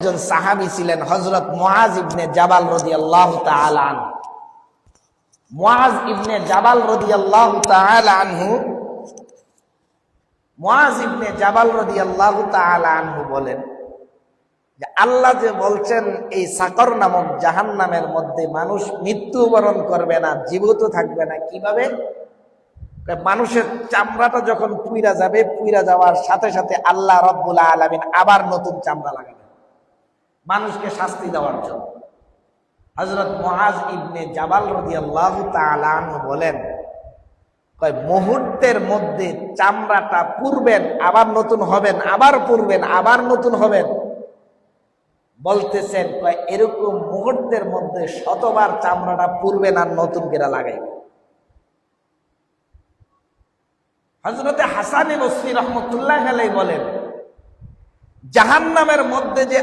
একজন সাহাবী ছিলেন হযরত মুআজ ইবনে জাবাল রাদিয়াল্লাহু তাআলা আনহু। মুআজ ইবনে জাবাল রাদিয়াল্লাহু তাআলা আনহু মুআজ ইবনে জাবাল রাদিয়াল্লাহু তাআলা আনহু বলেন যে আল্লাহ যে বলছেন এই সাকর নামক জাহান্নামের মধ্যে মানুষ মৃত্যুবরণ করবে না, জীবিত থাকবে না। কিভাবে? মানুষের চামড়াটা যখন পুইরা যাবে, পুইরা যাওয়ার সাথে সাথে আল্লাহ রাব্বুল আলামিন আবার নতুন চামড়া লাগাবেন মানুষকে শাস্তি দেওয়ার জন্য। হযরত মুআজ ইবনে জাবাল রাদিয়াল্লাহু তাআলা আনহু বলেন, মুহূর্তের মধ্যে চামড়াটা পুরবেন, আবার নতুন হবেন, আবার পুরবেন, আবার নতুন হবেন। বলতেছেন এরকম মুহূর্তের মধ্যে শতবার চামড়াটা পুরবেন আর নতুন করে লাগাইবেন। হযরতে হাসান বসরি রাহমাতুল্লাহি আলাইহি বলেন, জাহান্নামের মধ্যে যে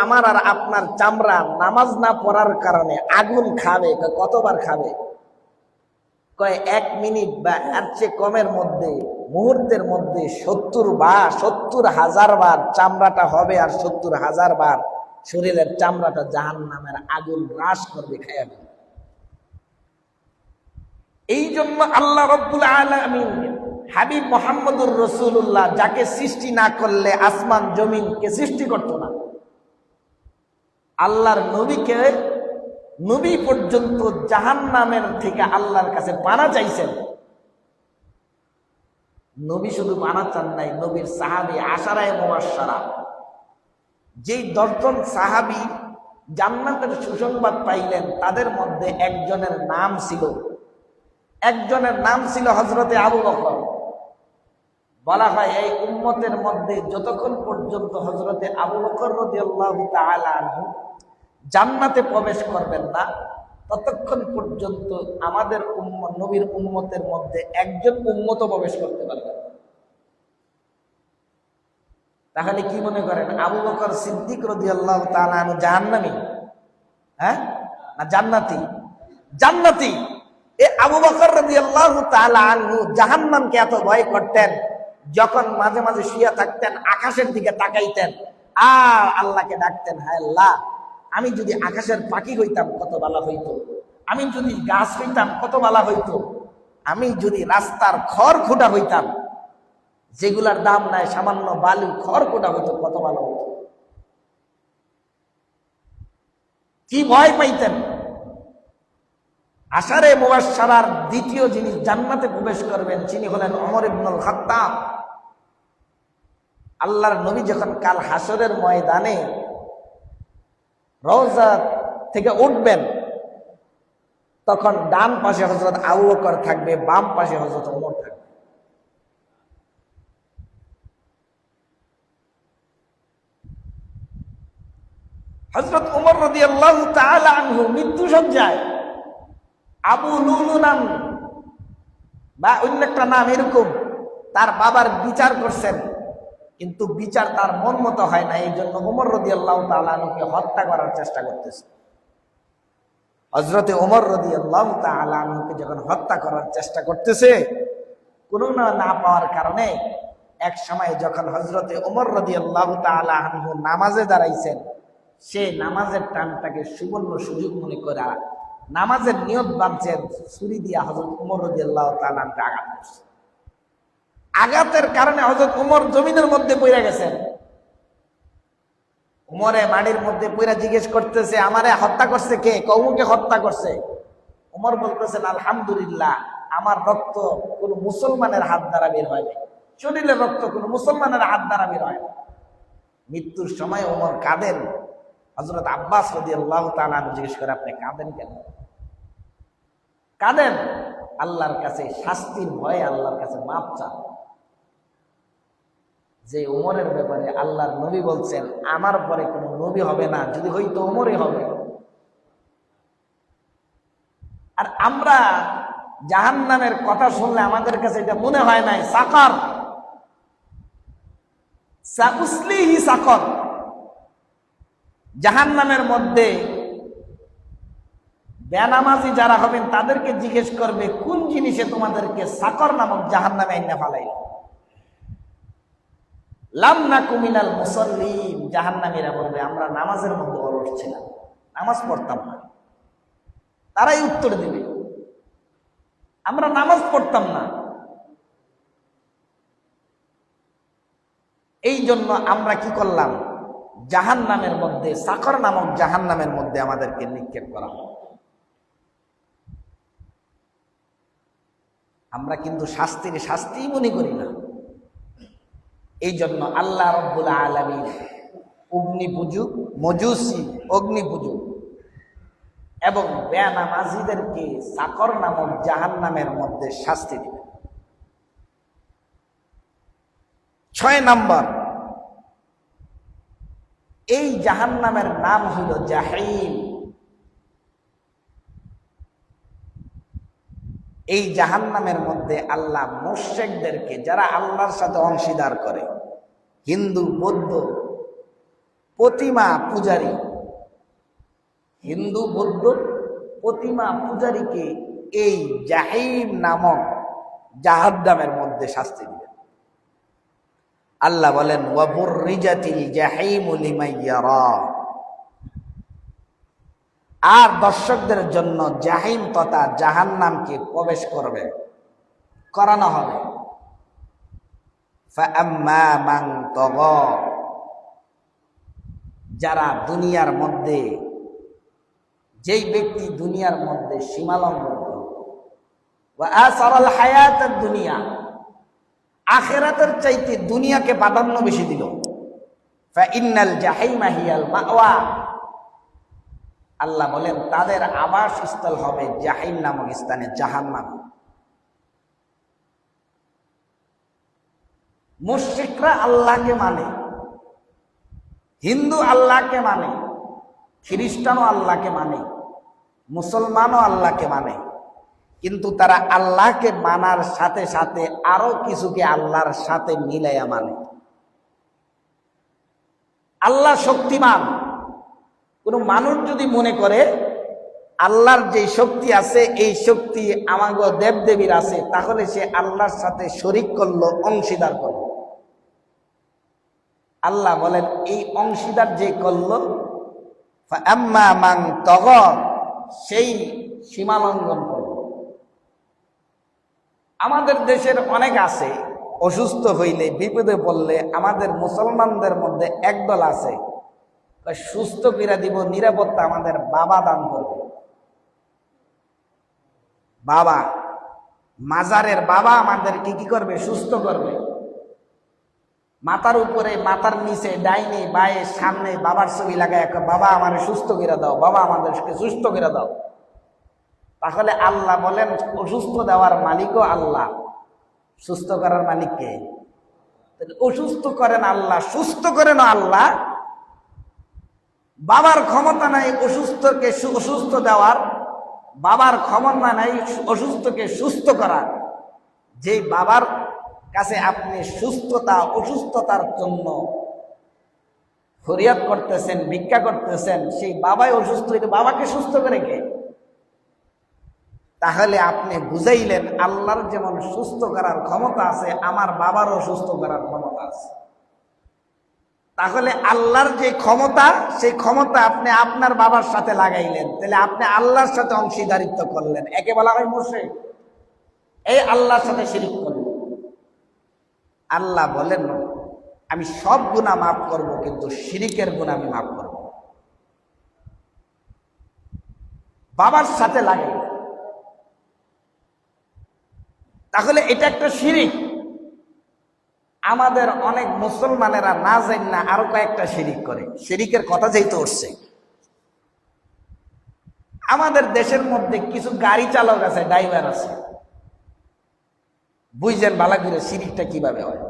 আমার আর আপনার চামড়া নামাজ না পড়ার কারণে আগুন খাবে। কতবার খাবে? 1 মিনিট বা এর চেয়ে কমের মধ্যে, মুহূর্তের মধ্যে 70,000 বার চামড়াটা হবে, আর 70,000 বার শরীরের চামড়াটা জাহান্নামের আগুন গ্রাস করবে, খাইয়া দেবে। এই জন্য আল্লাহ রাব্বুল আলামিন হাবিব মুহাম্মদুর রাসূলুল্লাহ, যাকে সৃষ্টি না করলে আসমান জমিনকে সৃষ্টি করতো না, আল্লাহর নবীকে, নবী পর্যন্ত জাহান্নামের থেকে আল্লাহর কাছে পানা চাইছেন। নবী শুধু পানা চান নাই, নবীর সাহাবী আশারায়ে মুবাশশারা, যেই 10 জন সাহাবী জান্নাতের সুসংবাদ পাইলেন, তাদের মধ্যে একজনের নাম ছিল হযরতে আবু বকর। বলা হয় এই উম্মতের মধ্যে যতক্ষণ পর্যন্ত হযরতে আবু বকর রাদিয়াল্লাহু তাআলা আনহু জান্নাতে প্রবেশ করবেন না, ততক্ষণ পর্যন্ত আমাদের নবীর উম্মতের মধ্যে একজন উম্মতও প্রবেশ করতে পারবে না। তাহলে কি মনে করেন, আবু বকর সিদ্দিক রাদিয়াল্লাহু তাআলা আনহু জাহান্নামী? হ্যাঁ না জান্নাতি? জান্নাতি। আবু বকর রাদিয়াল্লাহু তাআলা আনহু জাহান্নামকে এত ভয় করতেন, যখন মাঝে মাঝে শুয়ে থাকতেন আকাশের দিকে তাকাইতেন আর আল্লাহকে ডাকতেন, হায় আল্লাহ, আমি যদি আকাশের পাখি হইতাম কত ভালো হইতো, আমি যদি গাছ হইতাম কত ভালো হইতো, আমি যদি রাস্তার খড়কুটা হইতাম, যেগুলার দাম নাই, সামান্য বালু খড়কুটা হইতো, কত ভালো হইতো। কি ভয় পাইতেন। আশারে মুবাশশারার দ্বিতীয় যিনি জান্নাতে প্রবেশ করবেন, তিনি হলেন ওমর ইবনুল খাত্তাব। আল্লাহর নবী যখন কাল হাসরের ময়দানে রওজা থেকে উঠবেন, তখন ডান পাশে হযরত আবু বকর থাকবে, বাম পাশে হযরত ওমর থাকবে। হযরত ওমর রাদিয়াল্লাহু তাআলা আনহু মৃত্যু সজ্জায়, আবু লুলু নাম বা অন্য একটা নাম এরকম, তার বাবার বিচার করছেন, কিন্তু বিচার তার মন মতো হয় না। এই জন্য ওমর রাদিয়াল্লাহু তাআলা আনহুকে হত্যা করার চেষ্টা করতেছে। হযরতে ওমর রাদিয়াল্লাহু তাআলা আনহুকে যখন হত্যা করার চেষ্টা করতেছে, কোনো না পাওয়ার কারণে এক সময় যখন হযরতে ওমর রাদিয়াল্লাহু তাআলা আনহু নামাজে দাঁড়াইছেন, সে নামাজের টানটাকে সুবর্ণ সুযোগ মনে করে নামাজের নিয়ত বাঁধছেন, ছুরি দিয়া হযরত ওমর রাদিয়াল্লাহু তাআলা আনহুকে আঘাত করছে। আঘাতের কারণে হযরত ওমর জমিনের মধ্যে পড়ে গেছেন। ওমরে মাটির মধ্যে পড়ে জিজ্ঞেস করতেছে, আমারে হত্যা করছে কে? কওমকে হত্যা করছে। ওমর বলতেছেন, আলহামদুলিল্লাহ, আমার রক্ত কোন মুসলমানের হাত দ্বারা বের হয় না, শরীরের রক্ত কোন মুসলমানের হাত দ্বারা বের হয় না। মৃত্যুর সময় ওমর কাঁদেন। হযরত আব্বাস রাদিয়াল্লাহু তাআলা জিজ্ঞেস করে, আপনি কাঁদেন কেন? কাঁদেন আল্লাহর কাছে শাস্তির ভয়ে, আল্লাহর কাছে মাপ চান। যে ওমরের ব্যাপারে আল্লাহর নবী বলছেন, আমার পরে কোনো নবী হবে না, যদি হইতো ওমরই হবে। আর আমরা জাহান্নামের কথা শুনলে আমাদের কাছে এটা মনে হয় নাই সাকর, সাউসলিহি সাকর। জাহান্নামের মধ্যে বেনামাজি যারা হবেন তাদেরকে জিজ্ঞেস করবে, কোন জিনিসে তোমাদেরকে সাকর নামক জাহান্নামে আইনা ফালাইল? লাম নাকু মিনাল মুসাল্লিন, জাহান্নামীরা বলবে আমরা নামাজের মধ্যে অলস ছিলাম, নামাজ পড়তাম না। তারাই উত্তর দিবে আমরা নামাজ পড়তাম না। এই জন্য আমরা কি করলাম, জাহান্নামের মধ্যে, সাকর নামক জাহান্নামের মধ্যে আমাদেরকে নিক্ষেপ করা হয়। আমরা কিন্তু শাস্তির শাস্তিই মনে করি না। এই জন্য আল্লাহ রাব্বুল আলামিন অগ্নি পূজক, মজুসি অগ্নি পূজক এবং বেনামাজিদেরকে সাকর নামক জাহান্নামের মধ্যে শাস্তি দিবেন। 6 নাম্বার, এই জাহান্নামের নাম হইল জাহিম। এই জাহান্নামের মধ্যে আল্লাহ মুশরিকদেরকে, যারা আল্লাহর সাথে অংশীদার করে, হিন্দু, বৌদ্ধ, প্রতিমা পূজারী, হিন্দু বৌদ্ধ প্রতিমা পূজারীকে এই জাহিম নামক জাহান্নামের মধ্যে শাস্তি দিবেন। আল্লাহ বলেন ওয়াবুররিজাতিল জাহিমু লিমান ইয়ারা, আর দর্শকদের জন্য জাহিম তথা জাহান্নামকে প্রবেশ করানো হবে। ফাআম্মা মান তাগা, যারা দুনিয়ার মধ্যে, যেই ব্যক্তি দুনিয়ার মধ্যে সীমালঙ্ঘন করল, ওয়া আসারাল হায়াতাদ দুনিয়া, আখিরাতের চাইতে দুনিয়াকে প্রাধান্য বেশি দিল, ফাইন্নাল জাহিমা হিয়াল মাওয়া, আল্লাহ বলেন তাদের আবাসস্থল হবে জাহিম নামক স্থানে, জাহান্নাম। মুশরিকরা আল্লাহকে মানে, হিন্দু আল্লাহকে মানে, খ্রিস্টানও আল্লাহকে মানে, মুসলমানও আল্লাহকে মানে, কিন্তু তারা আল্লাহকে মানার সাথে সাথে আরো কিছুকে আল্লাহর সাথে মিলাইয়া মানে। আল্লাহ শক্তিমান, কোন মানুষ যদি মনে করে আল্লাহর যে শক্তি আছে এই শক্তি আমাগো দেবদেবীর আছে, তাহলে সে আল্লাহর সাথে শরীক করলো, অংশীদার করলো। আল্লাহ বলেন এই অংশীদার যে করলো, ফাআম্মা মান তাগা, সেই সীমালঙ্ঘন করলো। আমাদের দেশের অনেক আছে, অসুস্থ হইলে, বিপদে পড়লে আমাদের মুসলমানদের মধ্যে একদল আছে সুস্থ করে দিব, নিরাপত্তা আমাদের বাবা দান করবে। বাবা, মাজারের বাবা আমাদেরকে কি করবে, সুস্থ করবে। মাথার উপরে, মাথার নিচে, ডাইনে বায়ে সামনে বাবার ছবি লাগায়, বাবা আমার সুস্থ করে দাও, বাবা আমাদেরকে সুস্থ করে দাও। তাহলে আল্লাহ বলেন অসুস্থ দেওয়ার মালিকও আল্লাহ, সুস্থ করার মালিক কে? অসুস্থ করেন আল্লাহ, সুস্থ করেন আল্লাহ। বাবার ক্ষমতা নাই অসুস্থকে অসুস্থ দেওয়ার, বাবার ক্ষমতা নাই অসুস্থকে সুস্থ করার। যে বাবার কাছে আপনি সুস্থতা, অসুস্থতার জন্য ফরিয়াদ করতেছেন, ভিক্ষা করতেছেন, সেই বাবাই অসুস্থ হইলে বাবাকে সুস্থ করে কে? তাহলে আপনি বুঝাইলেন আল্লাহর যেমন সুস্থ করার ক্ষমতা আছে, আমার বাবারও সুস্থ করার ক্ষমতা আছে। তাহলে আল্লাহর যে ক্ষমতা, সেই ক্ষমতা আপনি আপনার বাবার সাথে লাগাইলেন, তাহলে আপনি আল্লাহর সাথে অংশীদারিত্ব করলেন। একে বলা হয় মুশরিক, এই আল্লাহর সাথে শিরক করলেন। আল্লাহ বলেন আমি সব গুনাহ মাফ করব, কিন্তু শিরিকের গুনাহ আমি মাফ করব। বাবার সাথে লাগাই, তাহলে এটা একটা শিরিক। আমাদের অনেক মুসলমানেরা না জানি না আরো কয়েকটা শিরিক করে। শিরিকের কথা যেহেতু উঠছে, আমাদের দেশের মধ্যে কিছু গাড়ি চালক আছে, ড্রাইভার আছে, বুঝছেন ভালো করে শিরিকটা কিভাবে হয়।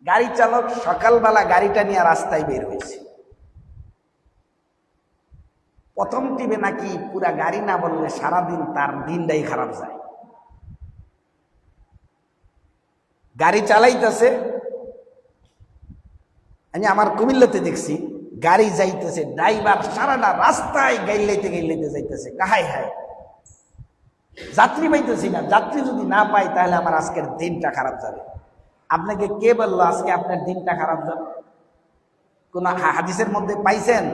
গাড়ি চালক সকালবেলা গাড়িটা নিয়ে রাস্তায় বের হয়েছে, প্রথম টিপে নাকি পুরা গাড়ি না বললে সারাদিন তার দিনটাই খারাপ যায়। গাড়ি চালাইতেছে, আমি আমার কুমিল্লাতে দেখছি, গাড়ি যাইতেছে, ড্রাইভার সারাটা রাস্তায় গাইলাইতে যাইতেছে, কাহাই হায় যাত্রী পাইতেছি না, যাত্রী যদি না পাই তাহলে আমার আজকের দিনটা খারাপ যাবে। আপনাকে কে বললো আজকে আপনার দিনটা খারাপ যাবে? কোন হাদিসের মধ্যে পাইছেন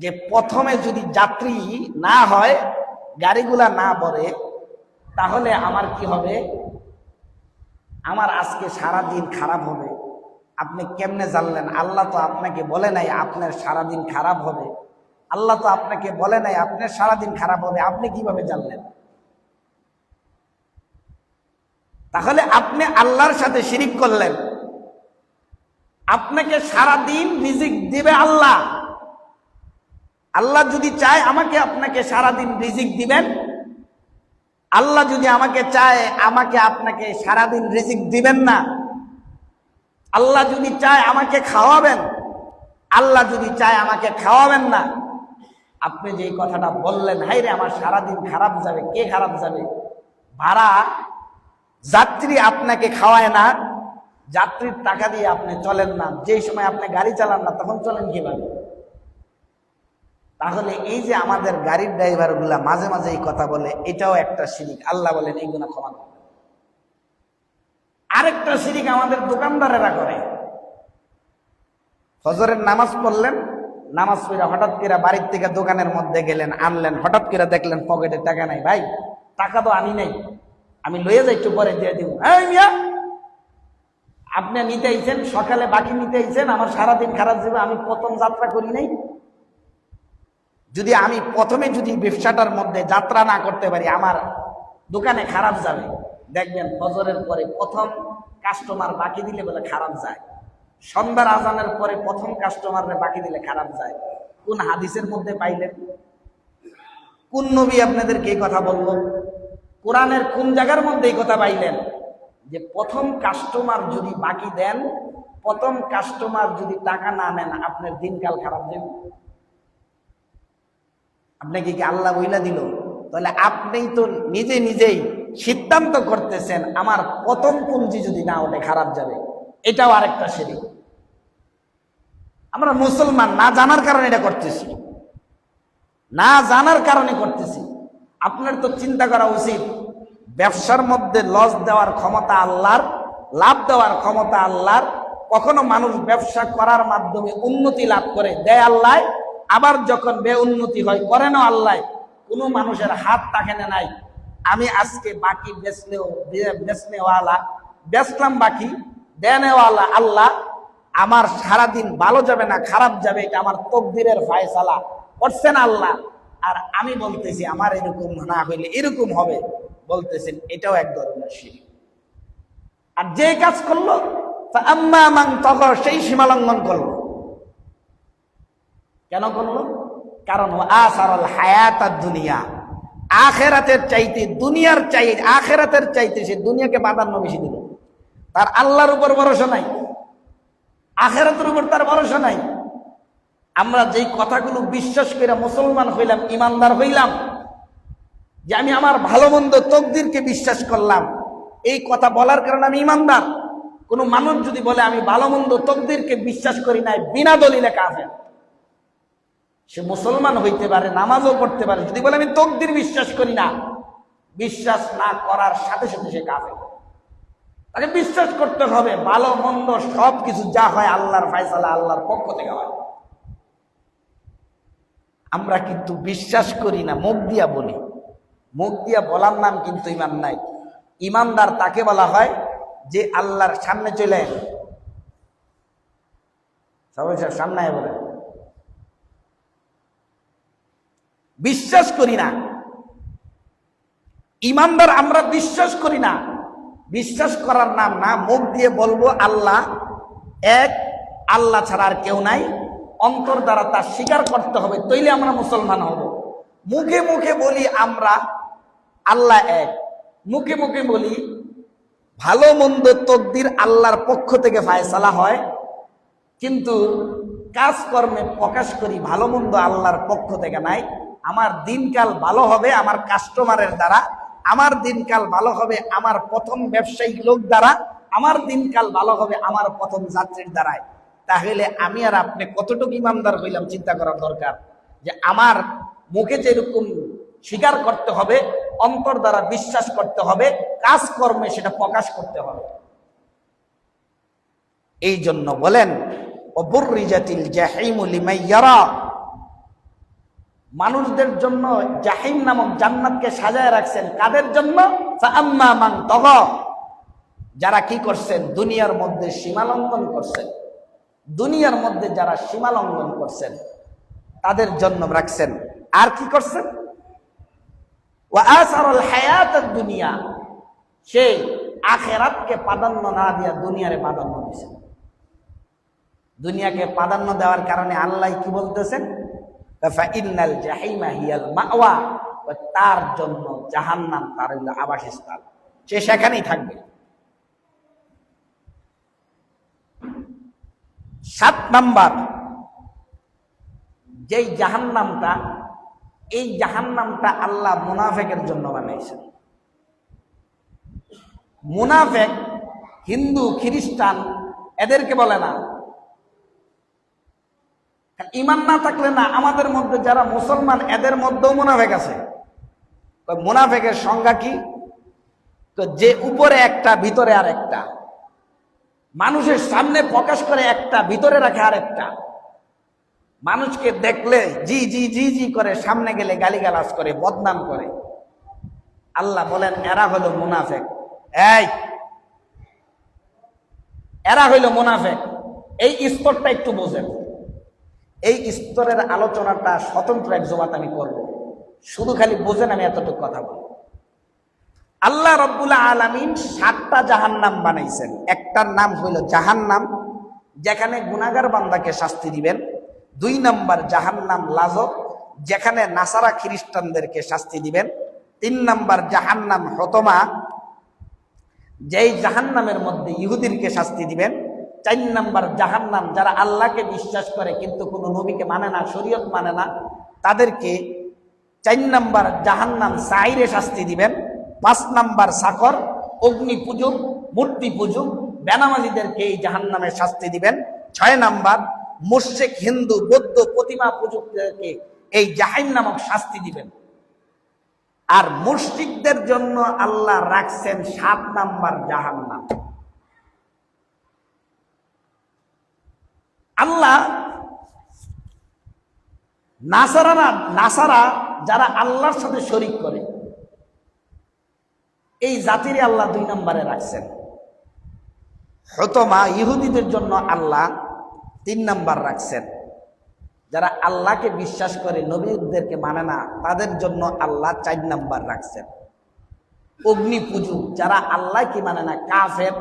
যে প্রথমে যদি যাত্রী না হয়, গাড়িগুলা না ভরে, তাহলে আমার কি হবে? আমার আজকে সারা দিন খারাপ হবে। আপনি কেমনে জানলেন? আল্লাহ তো আপনাকে বলে নাই আপনার সারা দিন খারাপ হবে। আল্লাহ তো আপনাকে বলে নাই আপনার সারা দিন খারাপ হবে, আপনি কিভাবে জানলেন? তাহলে আপনি আল্লাহর সাথে শিরিক করলেন। আপনাকে সারা দিন রিজিক দিবে আল্লাহ। আল্লাহ যদি চায় আমাকে আপনাকে সারা দিন রিজিক দিবেন, আল্লাহ যদি আমাকে চায় আমাকে আপনাকে সারাদিন রিজিক দিবেন না। আল্লাহ যদি চায় আমাকে খাওয়াবেন, আল্লাহ যদি চায় আমাকে খাওয়াবেন না। আপনি যে কথাটা বললেন, হাই রে আমার সারাদিন খারাপ যাবে, কে খারাপ যাবে? ভাড়া যাত্রী আপনাকে খাওয়ায় না, যাত্রীর টাকা দিয়ে আপনি চলেন না, যেই সময় আপনি গাড়ি চালান না তখন চলেন কিভাবে? তাহলে এই যে আমাদের গাড়ির ড্রাইভার গুলা মাঝে মাঝে এই কথা বলে, এটাও একটা শিরিক। আল্লাহ বলেন এই গুনাহ ক্ষমা করবেন। আরেকটা শিরিক আমাদের দোকানদারেরা করে। ফজরের নামাজ পড়লেন, নামাজ পড়ে হঠাৎ করে বাড়ির থেকে দোকানের মধ্যে গেলেন, আনলেন, হঠাৎ করে দেখলেন পকেটে টাকা নাই। ভাই টাকা তো আনি নাই, আমি লইয়ে যাই, একটু পরে দিয়ে দিব। এই মিয়া, আপনি নিতে আইছেন সকালে, বাকি নিতে আইছেন, আমার সারাদিন খারাপ যাবে, আমি প্রথম যাত্রা করি নাই। যদি আমি প্রথমে যদি ব্যবসাটার মধ্যে যাত্রা না করতে পারি, আমার দোকানে খারাপ যাবে। দেখবেন ফজরের পরে প্রথম কাস্টমার বাকি দিলে বলে খারাপ যায়, সন্ধ্যার আজানের পরে প্রথম কাস্টমারে বাকি দিলে খারাপ যায়। কোন হাদিসের মধ্যে পাইলেন? কোন নবী আপনাদেরকে এই কথা বললো? কোরআনের কোন জায়গার মধ্যে এই কথা পাইলেন যে প্রথম কাস্টমার যদি বাকি দেন, প্রথম কাস্টমার যদি টাকা না নেন, আপনার দিনকাল খারাপ যাবে? আপনাকে কি আল্লাহ বইলা দিল? তাহলে আপনি তো নিজে নিজেই সিদ্ধান্ত করতেছেন আমার প্রথম পুঁজি যদি না ওঠে খারাপ যাবে। এটাও আরেকটা শিরিক। আমরা মুসলমান, না জানার কারণে এটা করতেছি, না জানার কারণে করতেছি। আপনার তো চিন্তা করা উচিত, ব্যবসার মধ্যে লস দেওয়ার ক্ষমতা আল্লাহর, লাভ দেওয়ার ক্ষমতা আল্লাহর। কখনো মানুষ ব্যবসা করার মাধ্যমে উন্নতি লাভ করে, দেয় আল্লাহ, আবার যখন বে উন্নতি হয় করে না আল্লাহ। কোনো মানুষের হাত তাকেনে নাই। আমি আজকে বাকি বেচনেওয়ালা, বেচলাম বাকি, দেনেওয়ালা আল্লাহ। আমার সারাদিন ভালো যাবে না খারাপ যাবে, এটা আমার তকদিরের ফায়সালা করছেন আল্লাহ। আর আমি বলতেছি আমার এরকম না হইলে এরকম হবে বলতেছেন, এটাও এক ধরনের শিরক। আর যে কাজ করলো আম্মা মান তাগা, সেই সীমালঙ্ঘন করলো। কেন করলো? কারণ আসারুল হায়াতাদ দুনিয়া, আখিরাতের চাইতে দুনিয়ার চাইতে, আখিরাতের চাইতে সে দুনিয়াকে প্রাধান্য বেশি দিল। তার আল্লাহর উপর ভরসা নাই, আখিরাতের উপর তার ভরসা নাই। আমরা যেই কথাগুলো বিশ্বাস করে মুসলমান হইলাম, ইমানদার হইলাম, যে আমি আমার ভালো মন্দ তকদিরকে বিশ্বাস করলাম, এই কথা বলার কারণে আমি ইমানদার। কোনো মানুষ যদি বলে আমি ভালো মন্দ তকদিরকে বিশ্বাস করি নাই, বিনা দলিলে কাফের। সে মুসলমান হইতে পারে, নামাজও পড়তে পারে, যদি বলে আমি তকদির বিশ্বাস করি না, বিশ্বাস না করার সাথে সাথে সে কাফের। তাকে বিশ্বাস করতে হবে ভালো মন্দ সব কিছু যা হয় আল্লাহর ফায়সালা, আল্লাহর পক্ষ থেকে হয়। আমরা কিন্তু বিশ্বাস করি না, মুখ দিয়া বলি। মুখ দিয়া বলার নাম কিন্তু ইমান নাই। ইমানদার তাকে বলা হয় যে আল্লাহর সামনে চলে, সবাই সামনে বলে বিশ্বাস করি না। ইমানদার আমরা বিশ্বাস করি না, বিশ্বাস করার নাম না। মুখ দিয়ে বলবো আল্লাহ এক, আল্লাহ ছাড়া আর কেউ নাই, অন্তর দ্বারা তা স্বীকার করতে হবে, তৈলে আমরা মুসলমান হব। মুখে মুখে বলি আমরা আল্লাহ এক, মুখে মুখে বলি ভালো মন্দ তকদির আল্লাহর পক্ষ থেকে ফায়সালা হয়, কিন্তু কাজকর্মে প্রকাশ করি ভালো মন্দ আল্লাহর পক্ষ থেকে নাই। আমার দিনকাল ভালো হবে আমার কাস্টমারের দ্বারা, আমার দিনকাল ভালো হবে আমার প্রথম ব্যবসায়িক লোক দ্বারা, আমার দিনকাল ভালো হবে আমার প্রথম যাত্রীর দ্বারাই। তাহলে আমি আর আপনি কতটুকু ইমানদার হইলাম চিন্তা করার দরকার, যে আমার মুখে যেরকম স্বীকার করতে হবে, অন্তর দ্বারা বিশ্বাস করতে হবে, কাজকর্মে সেটা প্রকাশ করতে হবে। এই জন্য বলেন ওবুররিজাতিল জাহিমু লিমান ইয়ারা, মানুষদের জন্য জাহিম নামক জান্নাতকে সাজায় রাখছেন। কাদের জন্য? ফাআম্মা মান তাগা, যারা কি করছেন? দুনিয়ার মধ্যে সীমালঙ্ঘন করছেন। দুনিয়ার মধ্যে যারা সীমালঙ্ঘন করছেন তাদের জন্য রাখছেন। আর কি করছেন? ওয়া আসারুল হায়াতাদ দুনিয়া, সে আখিরাতকে প্রাধান্য না দিয়া দুনিয়ারে প্রাধান্য দিয়েছেন। দুনিয়াকে প্রাধান্য দেওয়ার কারণে আল্লাহ কি বলতেছেন? ফাইন্নাল জাহিমা হিয়াল মাওয়া, তার জন্য জাহান্নাম তার হলো আবাসস্থল, সে সেখানেই থাকবে। 7 নাম্বার, যেই জাহান্নামটা, এই জাহান্নামটা আল্লাহ মুনাফিকের জন্য বানাইছেন। মুনাফিক হিন্দু খ্রিস্টান এদেরকে বলে না, ঈমান না থাকলে না। আমাদের মধ্যে যারা মুসলমান এদের মধ্যেও মুনাফিক আছে। মুনাফিকের সংজ্ঞা কি? যে উপরে একটা ভিতরে আর একটা, মানুষের সামনে প্রকাশ করে একটা, ভিতরে রাখে আর একটা, মানুষকে দেখলে জি জি জি জি করে, সামনে গেলে গালিগালাজ করে, বদনাম করে। আল্লাহ বলেন এরা হলো মুনাফিক। এরা হইল মুনাফিক। এই স্তরটা একটু বোঝেন। এই স্তরের আলোচনাটা স্বতন্ত্র এক জমাত আমি করব, শুধু খালি বোঝেন আমি এতটুকু কথা বলব। আল্লাহ রব্বুল আলামিন 7টা জাহান্নাম বানাইছেন। একটার নাম হইল জাহান্নাম, যেখানে গুনাহগার বান্দাকে শাস্তি দিবেন। 2 নাম্বার জাহান্নাম লাযক, যেখানে নাসারা খ্রিস্টানদেরকে শাস্তি দিবেন। 3 নাম্বার জাহান্নাম হতমা, যেই জাহান্নামের মধ্যে ইহুদিরকে শাস্তি দিবেন। 4 নাম্বার জাহান্নাম, যারা আল্লাহকে বিশ্বাস করে কিন্তু কোনো নবীকে মানে না, শরীয়ত মানে না, তাদেরকে 4 নাম্বার জাহান্নাম সাইরে শাস্তি দিবেন। 5 নাম্বার সাকর, অগ্নি পূজক, মূর্তি পূজক, বেনামাজিদেরকে এই জাহান্নামের শাস্তি দিবেন। 6 নাম্বার মুশরিক হিন্দু বৌদ্ধ প্রতিমা পূজকদেরকে এই জাহিম নামক শাস্তি দিবেন। আর মুশরিকদের জন্য আল্লাহ রাখছেন 7 নাম্বার জাহান্নাম। আল্লাহ নাসারা যারা আল্লাহর সাথে শরীক করে, এই জাতির আল্লাহ 2 নম্বরে রাখছেন। হতমা ইহুদিদের জন্য আল্লাহ 3 নাম্বার রাখছেন। যারা আল্লাহকে বিশ্বাস করে নবীদেরকে মানে না, তাদের জন্য আল্লাহ 4 নাম্বার রাখছেন। অগ্নি পূজক, যারা আল্লাহকে মানে না, কাফের,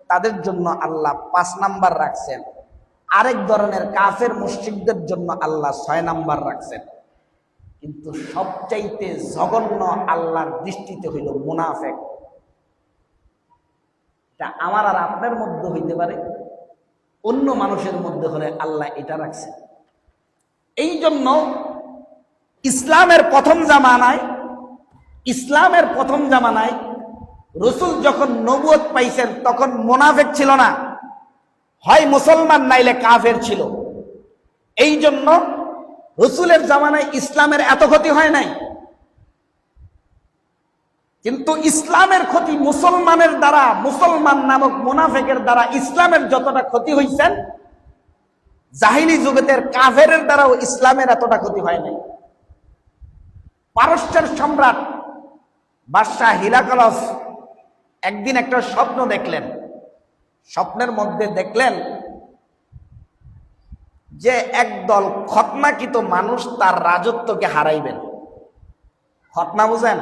তাদের জন্য আল্লাহ 5 নাম্বার রাখছেন। আরেক ধরনের কাফের মুশরিকদের জন্য আল্লাহ 6 নাম্বার রাখছেন। কিন্তু সবচাইতে জঘন্য আল্লাহর দৃষ্টিতে হইল মুনাফিক। এটা আমার আর আপনার মধ্যে হইতে পারে, অন্য মানুষের মধ্যে হলে আল্লাহ এটা রাখছেন। এই জন্য ইসলামের প্রথম জামানায় রাসূল যখন নবুয়ত পাইছেন, তখন মুনাফিক ছিল না, হয় মুসলমান নাইলে কাফের ছিল। এই জন্য রাসূলের জামানায় ইসলামের এত ক্ষতি হয় নাই। কিন্তু ইসলামের ক্ষতি মুসলমানের দ্বারা, মুসলমান নামক মুনাফিকের দ্বারা ইসলামের যতটা ক্ষতি হইছেন, জাহিলি যুগের কাফেরের দ্বারাও ইসলামের এতটা ক্ষতি হয় নাই। পারস্যের সম্রাট বাদশাহ হিরাক্লাস একদিন একটা স্বপ্ন দেখলেন। স্বপ্নের মধ্যে দেখলেন যে একদল খতনাকৃত মানুষ তার রাজত্বকে হারাইবেন। খতনা বুঝেন?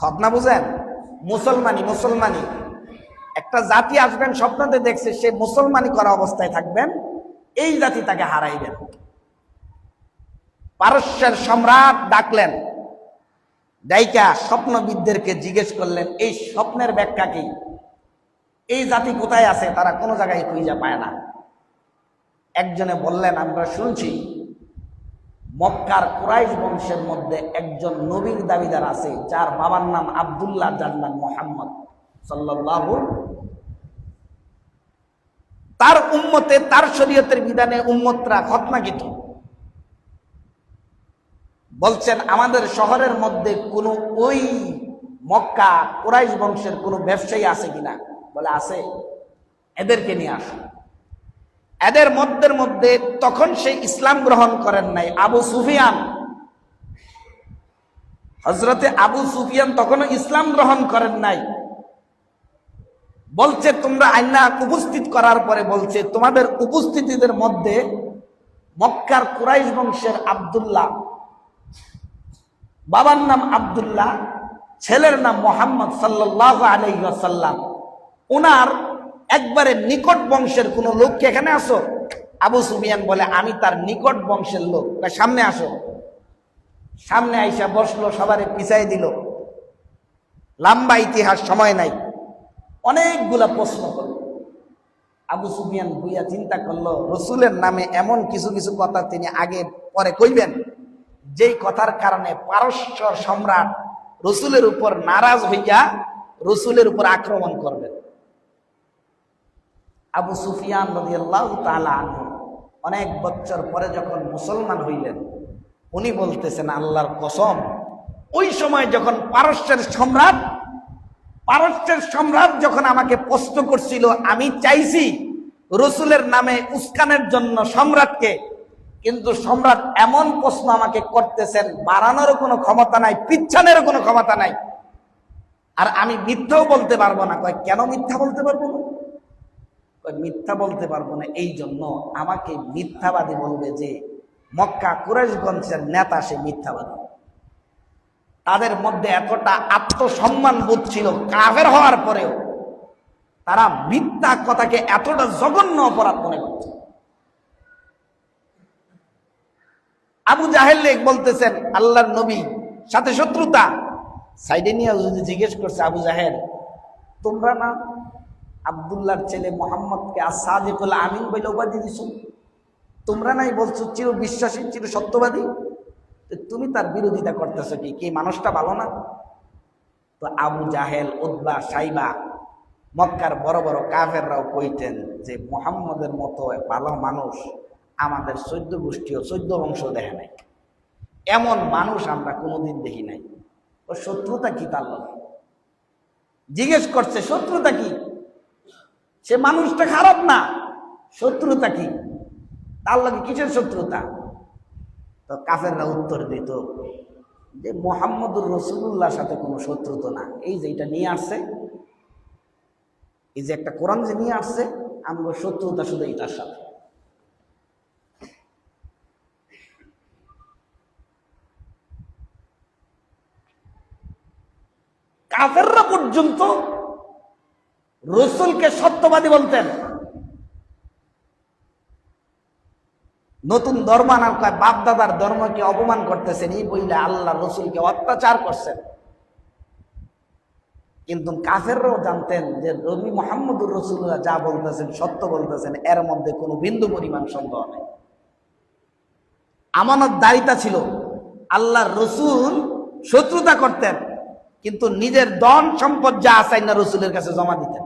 খতনা বুঝেন? মুসলমানি একটা জাতি আসবেন, স্বপ্নতে দেখছে সে মুসলমানি করা অবস্থায় থাকবেন, এই জাতি তাকে হারাইবেন। পারস্যের সম্রাট ডাকলেন, ডাইকা স্বপ্নবিদদেরকে জিজ্ঞেস করলেন এই স্বপ্নের ব্যাখ্যা কি, এই জাতি কোথায় আছে, তারা কোনো জায়গায় খুঁজে পায় না। একজনে বললেন, আমরা শুনছি মক্কার কুরাইশ বংশের মধ্যে একজন নবীর দাবিদার আছে, যার বাবার নাম আব্দুল্লাহ, যার নাম মুহাম্মদ সাল্লাল্লাহু, তার উম্মতে, তার শরীয়তের বিধানে উম্মতরা খতনাকৃত। বলছেন আমাদের শহরের মধ্যে কোনো ওই মক্কা কুরাইশ বংশের কোনো ব্যবসায়ী আছে কিনা? বলে আছে। এদেরকে নিয়ে আসো। এদের মধ্যে তখন সে ইসলাম গ্রহণ করেন নাই আবু সুফিয়ান। হযরতে আবু সুফিয়ান তখনও ইসলাম গ্রহণ করেন নাই। বলছে তোমরা আইনা উপস্থিত করার পরে বলছে তোমাদের উপস্থিতিদের মধ্যে মক্কার কুরাইশ বংশের আব্দুল্লাহ, বাবার নাম আব্দুল্লাহ, ছেলের নাম মুহাম্মদ সাল্লাল্লাহু আলাইহি ওয়াসাল্লাম, ওনার একবারে নিকট বংশের কোন লোককে এখানে আসো। আবু সুফিয়ান বলে আমি তার নিকট বংশের লোক, সামনে আসো। সামনে আইসা বসলো, সবারে পিছাই দিল। লম্বা ইতিহাস, সময় নাই, অনেকগুলা প্রশ্ন করল। আবু সুফিয়ান বুইয়া চিন্তা করলো রসুলের নামে এমন কিছু কিছু কথা তিনি আগে পরে কইবেন যেই কথার কারণে পারস্য সম্রাট রসুলের উপর নারাজ হইয়া রসুলের উপর আক্রমণ করবেন। আবু সুফিয়ান রাদিয়াল্লাহু তাআলা আনহু অনেক বছর পরে যখন মুসলমান হইলেন, উনি বলতেছেন আল্লাহর কসম, ওই সময় যখন পারস্যের সম্রাট যখন আমাকে প্রশ্ন করছিল, আমি চাইছি রসুলের নামে উস্কানের জন্য সম্রাটকে, কিন্তু সম্রাট এমন প্রশ্ন আমাকে করতেছেন বাড়ানোরও কোনো ক্ষমতা নাই, পিছানেরও কোনো ক্ষমতা নাই, আর আমি মিথ্যাও বলতে পারবো না। কয় কেন মিথ্যা বলতে পারবো না? মিথ্যা বলতে পারবো না এই জন্য আমাকে মিথ্যাবাদী বলবে যে মক্কা কুরাইশগঞ্জের নেতা, সে মিথ্যাবাদী। তাদের মধ্যে এতটা আত্মসম্মান বোধ ছিল, কাফের হওয়ার পরেও তারা মিথ্যা কথাকে এতটা জঘন্য অপরাধ মনে করছে। আবু জাহেল বলতেছেন আল্লাহর নবী সাথে শত্রুতা, সাইডে নিয়ে যদি জিজ্ঞেস করছে আবু জাহেল, তোমরা না আব্দুল্লাহর ছেলে মোহাম্মদকে as-সাদিকুল আমিন বলে উপাধি দিছো, তোমরা নাই বলছো চির বিশ্বাসী, চির সত্যবাদী, তুমি তার বিরোধিতা করতেছো কি মানুষটা ভালো না? তো আবু জাহেল, উতবা, সাইবা, মক্কার বড় বড় কাফেররাও কইতেন যে মুহাম্মদের মতো ভালো মানুষ আমাদের 14 গোষ্ঠীও 14 বংশ দেখে নাই, এমন মানুষ আমরা কোনোদিন দেখি নাই। ও শত্রুতা কি তার লগে? জিজ্ঞেস করছে শত্রুতা কি? সে মানুষটা খারাপ না, শত্রুতা কি তার লগে? কিসের শত্রুতা? তো কাফেররা উত্তর দিত যে মুহাম্মদুর রাসূলুল্লাহর সাথে কোনো শত্রুতা না, এই যে এটা নিয়ে আসছে, এই যে একটা কোরআন যে নিয়ে আসছে, আমরা শত্রুতা শুধু এটার সাথে। কাফেররা পর্যন্ত রসুলকে সত্যবাদী বলতেন। নতুন ধর্ম আনার বাপ দাদার ধর্মকে অপমান করতেছেন এই বইলে আল্লাহ রসুলকে অত্যাচার করছেন। কিন্তু কাফেররাও জানতেন যে নবী মুহাম্মদুর রাসূলুল্লাহ যা বলতেছেন সত্য বলতেছেন, এর মধ্যে কোনো বিন্দু পরিমাণ সন্দেহ নেই। আমানতদারিতা ছিল। আল্লাহর রসুল শত্রুতা করতেন, কিন্তু নিজের ধন সম্পদ যা আছেন না রসুলের কাছে জমা দিতেন,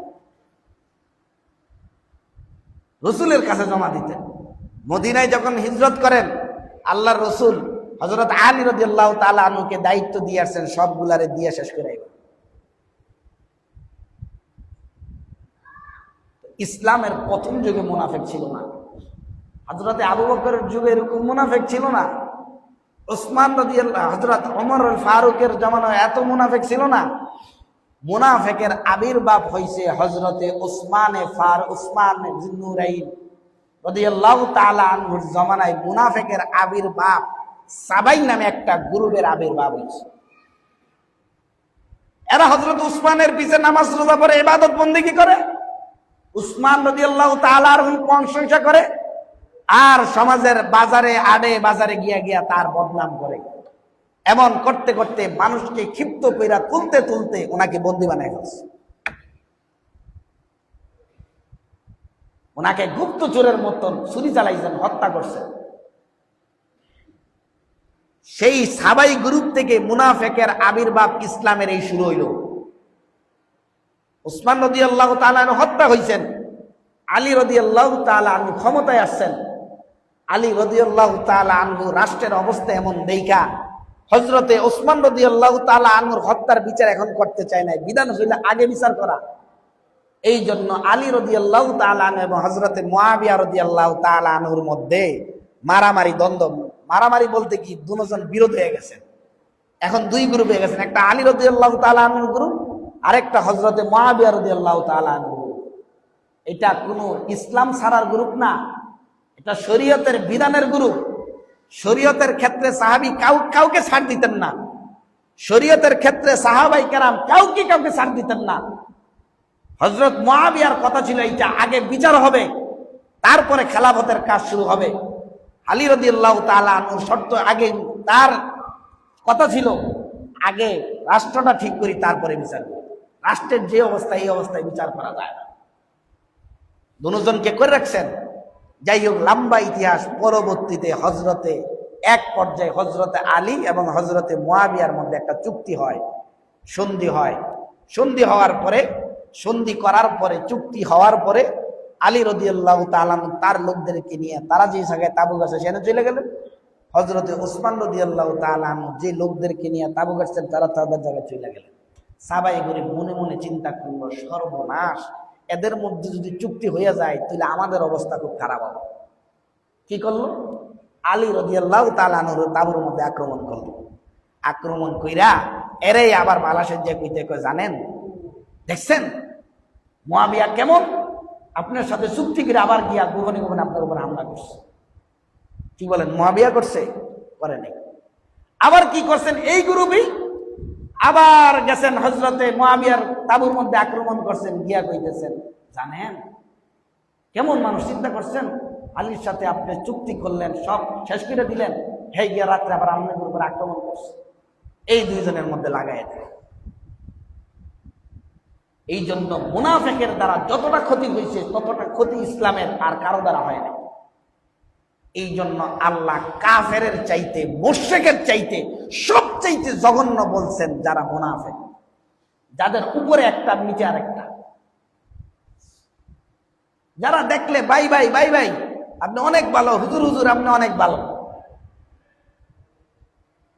রসুলের কাছে জমা দিতেন। মদিনায় যখন হিজরত করেন, আল্লাহর রসুল হযরত আলী রাদিয়াল্লাহু তাআলা আনহুকে দায়িত্ব দিয়ে আসছেন সবগুলারে দিয়ে শেষ করে। ইসলামের প্রথম যুগে মুনাফিক ছিল না, হযরতে আবু বকরের যুগে এরকম মুনাফিক ছিল না, ওসমান রাদিয়াল্লাহু, হযরত ওমর ফারুকের জামানায় এত মুনাফিক ছিল না। মুনাফিকের আবির্ভাব হয়েছে হযরতে উসমান যিন্নুরাইন রাদিয়াল্লাহু তাআলা আনহুর জামানায়। মুনাফিকের আবির্ভাব সাবাই নামে একটা গ্রুপের আবির্ভাব হয়েছে। এরা হযরত উসমানের পিছে নামাজ রোজা পড়ে ইবাদত বন্দেগী করে, উসমান রাদিয়াল্লাহু তাআলা আনহুর প্রশংসা করে, আর সমাজের বাজারে আড়ে বাজারে গিয়া তার বদনাম করে। এমন করতে করতে মানুষকে ক্ষিপ্ত কইরা তুলতে তুলতে ওনাকে বন্দী বানায় ফেলছে। ওনাকে গুপ্তচোরের মতন ছুরি চালাইছেন, হত্যা করছেন। সেই সাহাবাই গ্রুপ থেকে মুনাফিকের আবির্ভাব ইসলামের এই শুরু হইল। উসমান রাদিয়াল্লাহু তাআলা আনহু হত্যা হইছেন, আলী রাদিয়াল্লাহু তাআলা আনহু ক্ষমতায় আসছেন। আলী রাদিয়াল্লাহু তাআলা আনহু রাষ্ট্রের অবস্থা এমন দেখা হযরতে উসমান রাদিয়াল্লাহু তাআলা আনহুর হত্যার বিচার এখন করতে চায় না। বিধান হইল আগে বিচার করা, এই জন্য আলী রাদিয়াল্লাহু তাআলা আনহু এবং হযরতে মুআবিয়া রাদিয়াল্লাহু তাআলা আনহুর মধ্যে মারামারি, দ্বন্দ্ব, মারামারি বলতে কি দুজন বিরোধ হয়ে গেছে। এখন দুই গ্রুপ হয়ে গেছেন, একটা আলী রাদিয়াল্লাহু তাআলা আনহুর গ্রুপ, আরেকটা হযরতে মুআবিয়া রাদিয়াল্লাহু তাআলা আনহুর গ্রুপ। এটা কোনো ইসলাম ছাড়ার গ্রুপ না, এটা শরীয়তের বিধানের গ্রুপ। শরীয়তের ক্ষেত্রে সাহাবী কাউকে ছাড় দিতেন না, শরীয়তের ক্ষেত্রে সাহাবাই কেরাম কাউকে ছাড় দিতেন না। হযরত মুআবিয়ার কথা ছিল এইটা, আগে বিচার হবে তারপরে খেলাফতের কাজ শুরু হবে। আলী রাদিয়াল্লাহু তাআলা আনহুর শর্ত, আগে তার কথা ছিল আগে রাষ্ট্রটা ঠিক করি তারপরে বিচার করি। রাষ্ট্রের যে অবস্থা এই অবস্থায় বিচার করা যায় না। দুজনকে করে রাখছেন। যাই হোক, লম্বা ইতিহাস। পরবর্তীতে এক পর্যায়ে হযরতে আলী এবং হযরতে মুআবিয়ার মধ্যে একটা চুক্তি হয়, সন্ধি হয়। সন্ধি করার পরে চুক্তি হওয়ার পরে আলী রাদিয়াল্লাহু তাআলা তার লোকদেরকে নিয়ে তারা যে জায়গায় তাবু গাছে সেখানে চলে গেলেন। হযরতে ওসমান রাদিয়াল্লাহু তাআলা যে লোকদেরকে নিয়ে তাবু গাছছেন তারা তাদের জায়গায় চলে গেলেন। সাহাবায়ে কেরাম মনে মনে চিন্তা করলো, সর্বনাশ, এদের মধ্যে যদি চুক্তি হয়ে যায় তাহলে আমাদের অবস্থা খুব খারাপ হবে। কি করলো? আলী রাদিয়াল্লাহু তাআলা আনহুর তাবুর মধ্যে আক্রমণ করলো। আক্রমণ কইরা এরাই আবার বালাসের যে কইতে কয়, জানেন দেখছেন মুআবিয়া কেমন, আপনার সাথে চুক্তি করে আবার গিয়া গোপনে গোপনে আপনার উপর হামলা করছে। কি বলেন, মুআবিয়া করছে? করে নাই। আবার কি করছেন, এই গ্রুপই আবার গেছেন হযরতে মুআবিয়ার তাবুর মধ্যে আক্রমণ করছেন, গিয়া কইতেছেন, জানেন কেমন মানুষ, চিন্তা করছেন আলীর সাথে আপনি চুক্তি করলেন, সব শেষ করে দিলেন, হে গিয়া রাত্রে আবার আপনাদের উপর আক্রমণ করছে। এই দুইজনের মধ্যে লাগাই দেয়। এই জন্য মুনাফিকের দ্বারা যতটা ক্ষতি হয়েছে ততটা ক্ষতি ইসলামের আর কারো দ্বারা হয় না। এই জন্য আল্লাহ কাফেরের চাইতে, মুশরিকের চাইতে সবচাইতে জঘন্য বলছেন যারা মুনাফিক, যাদের উপরে একটা নিচে আরেকটা, যারা দেখলে ভাই ভাই ভাই ভাই আপনি অনেক ভালো, হুজুর হুজুর আপনি অনেক ভালো,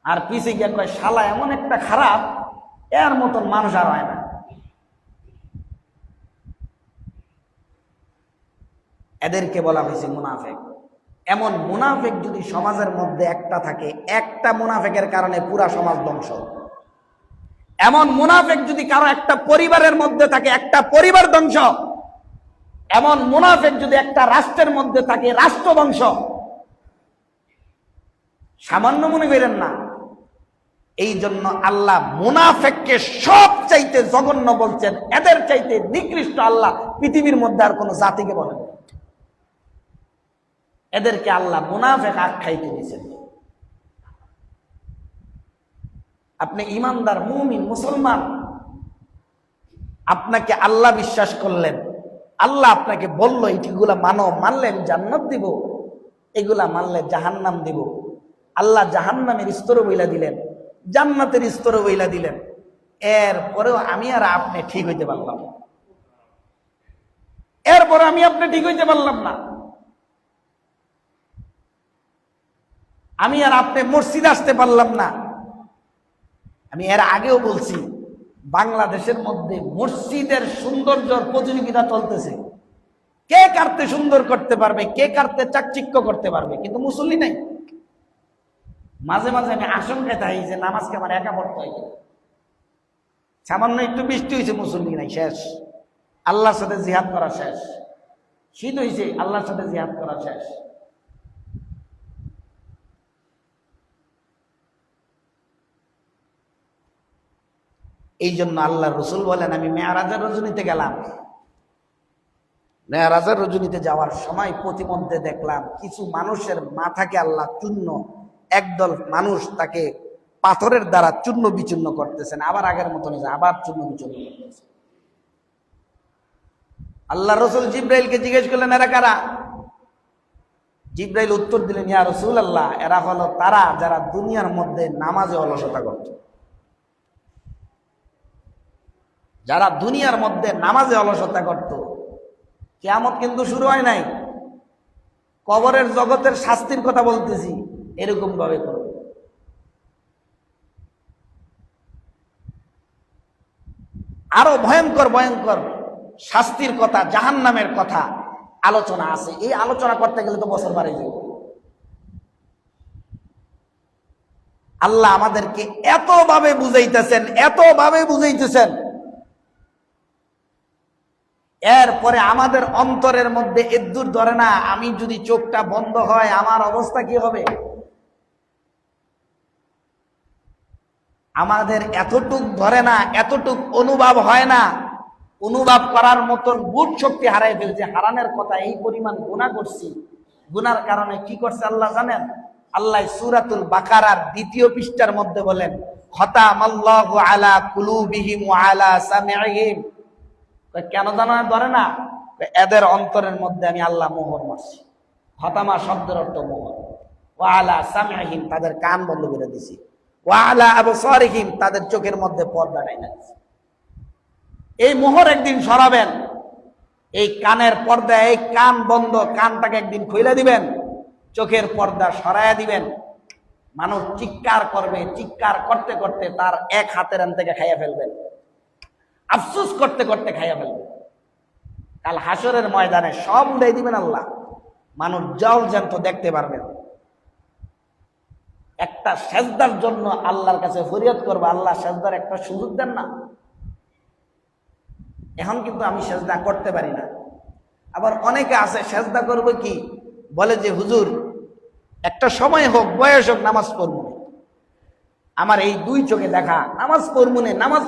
আর পিছে গিয়ে কয় শালা এমন একটা খারাপ, এর মতন মানুষ আর হয় না। এদেরকে বলা হয়েছে মুনাফিক। এমন মুনাফিক যদি সমাজের মধ্যে একটা থাকে, একটা মুনাফিকের কারণে পুরা সমাজ ধ্বংস। এমন মুনাফিক যদি কারো একটা পরিবারের মধ্যে থাকে, একটা পরিবার ধ্বংস। এমন মুনাফিক যদি একটা রাষ্ট্রের মধ্যে থাকে, রাষ্ট্র ধ্বংস। সামান্য মনে করেন না। এই জন্য আল্লাহ মুনাফিককে সব চাইতে জঘন্য বলছেন, এদের চাইতে নিকৃষ্ট আল্লাহ পৃথিবীর মধ্যে আর কোন জাতিকে বলেন। এদেরকে আল্লাহ মুনাফিক আখ্যায়িত দিয়েছেন। আপনি ইমানদার মুমিন মুসলমান, আপনাকে আল্লাহ বিশ্বাস করলেন, আল্লাহ আপনাকে বলল এইগুলা মানো, মানলে আমি জান্নাত দিব, এগুলা মানলে জাহান্নাম দিব। আল্লাহ জাহান্নামের স্তর বইলা দিলেন, জান্নাতের স্তর বইলা দিলেন। এরপরেও আমি আর আপনি ঠিক হইতে পারলাম না। এরপরে আমি আপনি ঠিক হইতে পারলাম না। আমি আর আপনি মসজিদে আসতে পারলাম না। আমি এর আগেও বলছি, বাংলাদেশের মধ্যে মসজিদের সৌন্দর্যের প্রতিযোগিতা চলতেছে। কে কারতে সুন্দর করতে পারবে, কে কারতে চাকচিক্য করতে পারবে, কিন্তু মুসল্লি নাই। মাঝে মাঝে আমি আশঙ্কায় থাকি যে নামাজকে আমার একা পড়তে হয়। সামান্য একটু বৃষ্টি হয়েছে, মুসল্লি নাই, শেষ। আল্লাহর সাথে জিহাদ করা শেষ। শীত হয়েছে, আল্লাহর সাথে জিহাদ করা শেষ। এই জন্য আল্লাহ রসুল বলেন, আমি মেয়ারাজের রজনীতে গেলাম। মেয়ারাজের রজনীতে যাওয়ার সময় প্রতিমধ্যে দেখলাম কিছু মানুষের মাথাকে আল্লাহ চূর্ণ, একদল মানুষ তাকে পাথরের দ্বারা চূর্ণ বিচূর্ণ করতেছেন, আবার আগের মতন আবার চূর্ণ বিচূর্ণ করতেছেন। আল্লাহ রসুল জিব্রাইলকে জিজ্ঞেস করলেন, এরা কারা? জিব্রাইল উত্তর দিলেন, ইয়া রাসূলুল্লাহ, এরা হলো তারা যারা দুনিয়ার মধ্যে নামাজে অলসতা করত। যারা দুনিয়ার মধ্যে নামাজে অলসতা করত, কিয়ামত কিন্তু শুরু হয় নাই, কবরের জগতের শাস্তির কথা বলতেছি, এরকম ভাবে করবে। আরো ভয়ঙ্কর ভয়ঙ্কর শাস্তির কথা, জাহান্নামের কথা আলোচনা আছে। এই আলোচনা করতে গেলে তো বছর বাড়ে যাবে। আল্লাহ আমাদেরকে এতভাবে বুঝাইতেছেন, এরপরে আমাদের অন্তরের মধ্যে এদ্দুর ধরে না। আমি যদি চোখটা বন্ধ হয় আমার অবস্থা কি হবে? আমাদের এতটুক ধরে না, এতটুক অনুভব হয় না। অনুভব করার মতন বুট শক্তি হারাই ফেলছে। হারানোর কথা, এই পরিমাণ গুনাহ করছি। গুনার কারণে কি করছে আল্লাহ জানেন? আল্লাহ সূরাতুল বাকারার 2য় পৃষ্ঠার মধ্যে বলেন, খতামাল্লাহু আলা কুলুবিহিম ওয়া আলা সামিইহিম। কেন জানা ধরে না? এদের অন্তরের মধ্যে আমি আল্লাহ মোহর মারছি। খতামা শব্দের অর্থ মোহর। ওয়া আলা সামিইহিম, তাদের কান বন্ধ করে দিছি। ওয়া আলা আবসারিহিম, তাদের চোখের মধ্যে পর্দা ডাইনা দিছি। এই মোহর একদিন সরাবেন। এই কানের পর্দা, এই কান বন্ধ, কানটাকে একদিন খুলে দিবেন, চোখের পর্দা সরাইয়া দিবেন। মানুষ চিৎকার করবে, চিৎকার করতে করতে তার এক হাতের আন থেকে খাইয়া ফেলবেন, আফসোস করতে করতে খাইয়া ফেলবেন। কাল হাসরের ময়দানে সব উড়াই দিবেন আল্লাহ। মানুষ জল জ্যান্ত দেখতে পারবেন। একটা সেজদার জন্য আল্লাহর কাছে ফরিয়াদ করবো, আল্লাহ সেজদার একটা সুযোগ দেন না। এখন কিন্তু আমি সেজদা করতে পারি না। আবার অনেকে আছে সেজদা করবে কি বলে যে হুজুর একটা সময় হোক, বয়স হোক, নামাজ পড়বো। আমার এই 2 চোখে দেখা, নামাজ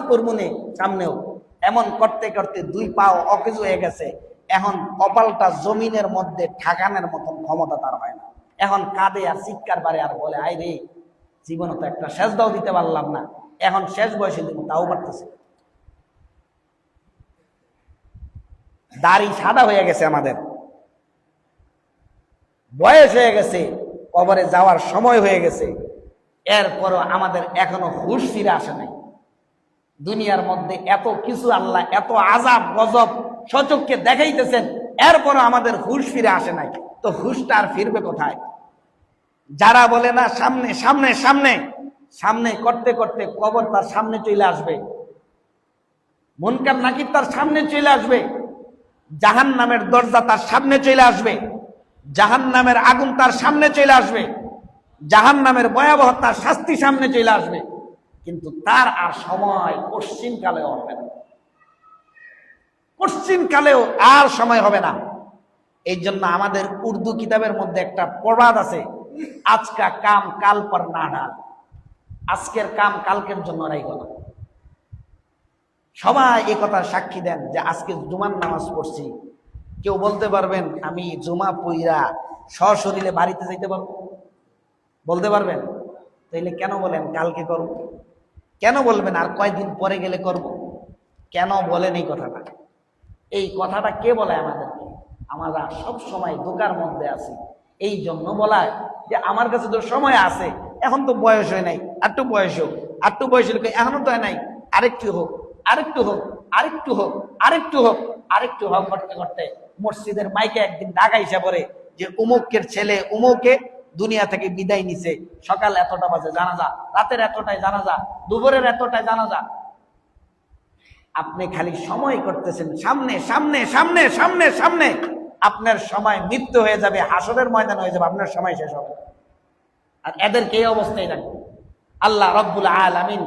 পড়বুনে সামনেও। এমন করতে করতে 2 পা অকেজ হয়ে গেছে। এখন কপালটা জমিনের মধ্যে ঠাকানের মতন ক্ষমতা তার হয় না। এখন কাঁদে আর চিৎকার বাড়ে আর বলে, আই রে, জীবনে তো একটা সেজদাও দিতে পারলাম না, এখন শেষ বয়সে দিব, তাও পারতেছে। দাড়ি সাদা হয়ে গেছে, আমাদের বয়স হয়ে গেছে, কবরে যাওয়ার সময় হয়ে গেছে। এরপরও আমাদের এখনো হুঁশ ফিরে আসে নাই। দুনিয়ার মধ্যে এত কিছু আল্লাহ, এত আযাব গজব সচক্ষে দেখাইতেছেন, এরপরও আমাদের হুঁশ ফিরে আসে নাই। তো হুঁশটা আর ফিরবে কোথায়? যারা বলে না সামনে সামনে সামনে সামনে করতে করতে কবর তার সামনে চলে আসবে, মুনকার নাকির তার সামনে চলে আসবে, জাহান্নামের দরজা তার সামনে চলে আসবে, জাহান্নামের আগুন তার সামনে চলে আসবে, জাহান্নামের ভয়াবহ তার শাস্তি সামনে চলে আসবে। কিন্তু তার আর সময় পশ্চিমকালেও হবে না, পশ্চিমকালেও আর সময় হবে না। এই জন্য আমাদের উর্দু কিতাবের মধ্যে একটা প্রবাদ আছে, আজকা কাম কাল পর না ডাল। আজকের কাম কালকের জন্য রাইখো না। সবাই এই কথা সাক্ষী দেন যে আজকে জুমার নামাজ পড়ছি। কেউ বলতে পারবেন আমি জুমা পইরা সশরীরে বাড়িতে যাইতে পারবো? বলতে পারবেন? তাইলে কেন বলেন কালকে করব? কেন বলবেন আর কয়েকদিন পরে গেলে করব? কেন বলেন এই কথাটা? এই কথাটা কে বলে আমাদেরকে? আমরা সব সময় ধোঁকার মধ্যে আছি। এই জন্য বলায় যে আমার কাছে তো সময় আছে, এখন তো বয়স হয় নাই, আরেকটু বয়স হোক, আরেকটু বয়স হলে এখনো তো হয় নাই, আরেকটু হোক, আরেকটু হোক, আরেকটু হোক, আরেকটু হোক, আরেকটু হোক করতে করতে মসজিদের মাইকে একদিন ঢাকা হিসা পড়ে যে উমুকের ছেলে উমুকে দুনিয়া থেকে বিদায় নিছে, সকাল এতটা বাজে জানাজা, রাতের এতটায় জানাজা, দুপুরের এতটায় জানাজা। আপনি খালি সময় করতেছেন সামনে সামনে সামনে সামনে সামনে। আপনার সময় মৃত্যু হয়ে যাবে, হাসরের ময়দান হয়ে যাবে, আপনার সময় শেষ হবে। আর এদেরকে এই অবস্থায় রাখবে। আল্লাহ রব্বুল আলামিন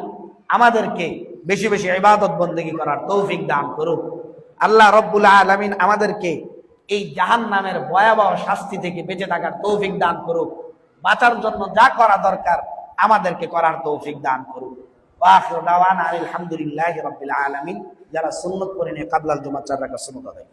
আমাদেরকে বেশি বেশি ইবাদত বন্দেগী করার তৌফিক দান করুক। আল্লাহ রব্বুল আলামিন আমাদেরকে এই জাহান্নামের ভয়াবহ শাস্তি থেকে বেঁচে থাকার তৌফিক দান করুক। বাঁচার জন্য যা করা দরকার আমাদেরকে করার তৌফিক দান করুক। ওয়া আখিরু দাওয়ানা আলহামদুলিল্লাহি রাব্বিল আলামিন। যারা সুন্নাত পড়েন কাবলাল জুমা 4 রাকাত সুন্নাত আদায়।